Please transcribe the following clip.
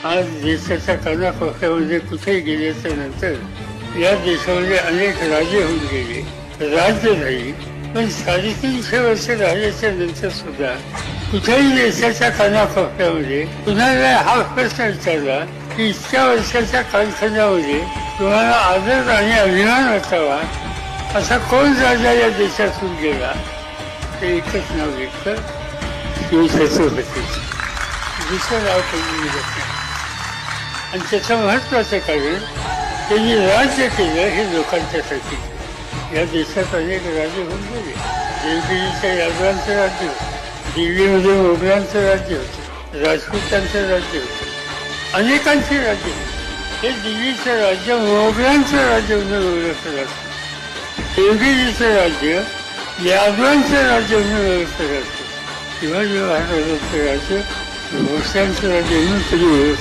आज देशाच्या कानाकोपऱ्यामध्ये कुठेही गेल्याच्या नंतर या देशामध्ये अनेक राजे होऊन गेले. राज्य नाही, पण 350 वर्ष राजाच्या नंतर सुद्धा कुठेही देशाच्या कानाकोपऱ्यामध्ये कुणाला हा प्रश्न विचारला की इतक्या वर्षाच्या कालखंडामध्ये तुम्हाला आदर आणि अभिमान वाटावा असा कोण राजा या देशातून गेला, ते एकच नाव घेतलं, शिवछत्रपती. दुसरं नाव कोणी मिळत नाही. आणि त्याचं महत्त्वाचं कारण त्यांनी राज्य केलं हे लोकांच्यासाठी. या देशात अनेक राजे होऊन गेले. देवगिरीच्या यादवांचं राज्य होतं, दिल्लीमध्ये मोगलांचं राज्य होतं, राजपूतांचं राज्य होतं, अनेकांचे राज्य होते. हे दिल्लीचं राज्य मोगलांचं राज्य म्हणून ओळखलं जातं. देवगिरीचं राज्य यादवांचं राज्य म्हणून ओळखलं जातं. शिवाजी महाराजांचं राज्य भोसल्यांचं राज्य म्हणून कधी ओळखलं